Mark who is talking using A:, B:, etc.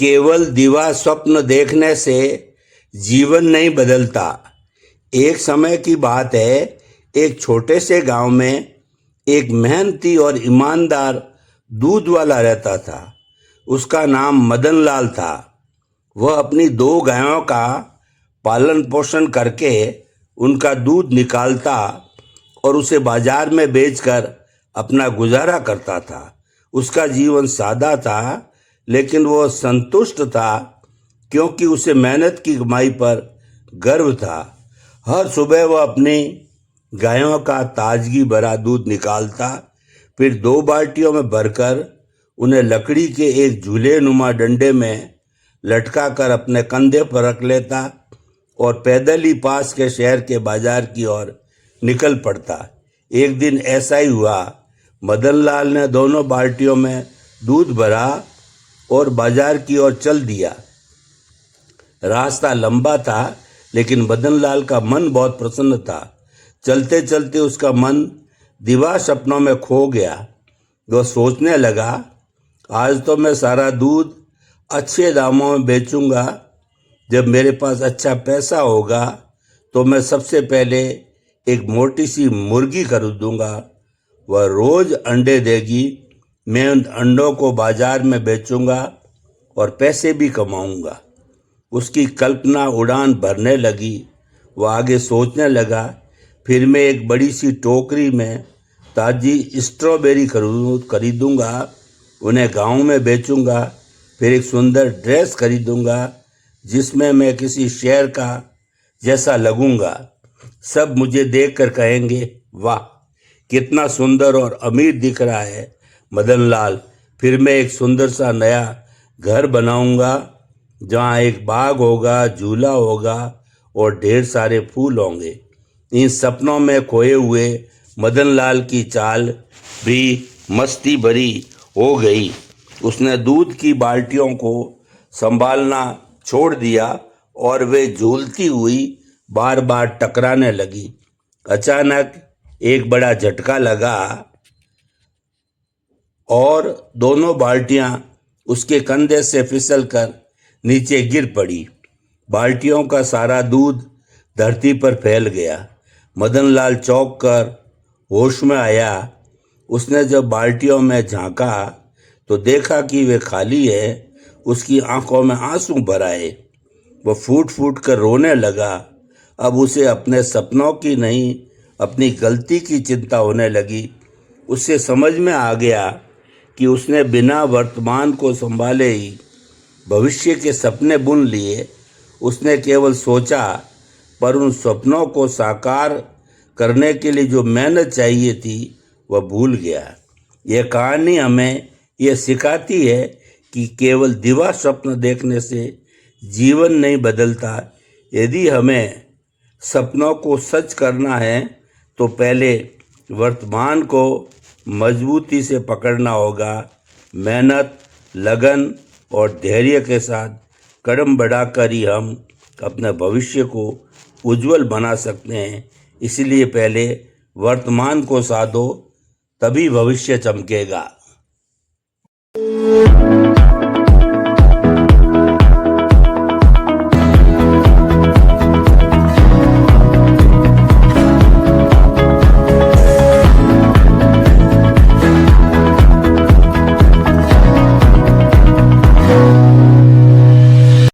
A: केवल दिवा स्वप्न देखने से जीवन नहीं बदलता। एक समय की बात है, एक छोटे से गांव में एक मेहनती और ईमानदार दूध वाला रहता था। उसका नाम मदन लाल था। वह अपनी 2 गायों का पालन पोषण करके उनका दूध निकालता और उसे बाजार में बेचकर अपना गुजारा करता था। उसका जीवन सादा था, लेकिन वो संतुष्ट था, क्योंकि उसे मेहनत की कमाई पर गर्व था। हर सुबह वह अपनी गायों का ताजगी भरा दूध निकालता, फिर 2 बाल्टियों में भरकर उन्हें लकड़ी के एक झूले नुमा डंडे में लटका कर अपने कंधे पर रख लेता और पैदल ही पास के शहर के बाजार की ओर निकल पड़ता। एक दिन ऐसा ही हुआ। मदन लाल ने दोनों बाल्टियों में दूध भरा और बाजार की ओर चल दिया। रास्ता लंबा था, लेकिन मदन लाल का मन बहुत प्रसन्न था। चलते चलते उसका मन दिवा सपनों में खो गया। वह सोचने लगा, आज तो मैं सारा दूध अच्छे दामों में बेचूंगा। जब मेरे पास अच्छा पैसा होगा तो मैं सबसे पहले एक मोटी सी मुर्गी खरीदूंगा। वह रोज अंडे देगी। मैं उन अंडों को बाजार में बेचूंगा और पैसे भी कमाऊंगा। उसकी कल्पना उड़ान भरने लगी। वह आगे सोचने लगा, फिर मैं एक बड़ी सी टोकरी में ताज़ी स्ट्रॉबेरी खरीदूंगा, उन्हें गांव में बेचूंगा। फिर एक सुंदर ड्रेस खरीदूंगा जिसमें मैं किसी शेर का जैसा लगूंगा। सब मुझे देखकर कहेंगे, वाह कितना सुंदर और अमीर दिख रहा है मदन लाल। फिर मैं एक सुंदर सा नया घर बनाऊंगा जहाँ एक बाग होगा, झूला होगा और ढेर सारे फूल होंगे। इन सपनों में खोए हुए मदन लाल की चाल भी मस्ती भरी हो गई। उसने दूध की बाल्टियों को संभालना छोड़ दिया और वे झूलती हुई बार बार टकराने लगी। अचानक एक बड़ा झटका लगा और दोनों बाल्टियां उसके कंधे से फिसलकर नीचे गिर पड़ी। बाल्टियों का सारा दूध धरती पर फैल गया। मदन लाल चौंक कर होश में आया। उसने जब बाल्टियों में झांका तो देखा कि वे खाली है। उसकी आंखों में आंसू भर आए। वह फूट फूट कर रोने लगा। अब उसे अपने सपनों की नहीं, अपनी गलती की चिंता होने लगी। उसे समझ में आ गया कि उसने बिना वर्तमान को संभाले ही भविष्य के सपने बुन लिए। उसने केवल सोचा, पर उन सपनों को साकार करने के लिए जो मेहनत चाहिए थी वह भूल गया। यह कहानी हमें यह सिखाती है कि केवल दिवा स्वप्न देखने से जीवन नहीं बदलता। यदि हमें सपनों को सच करना है तो पहले वर्तमान को मजबूती से पकड़ना होगा। मेहनत, लगन और धैर्य के साथ कदम बढ़ाकर ही हम अपने भविष्य को उज्जवल बना सकते हैं। इसलिए पहले वर्तमान को साधो, तभी भविष्य चमकेगा।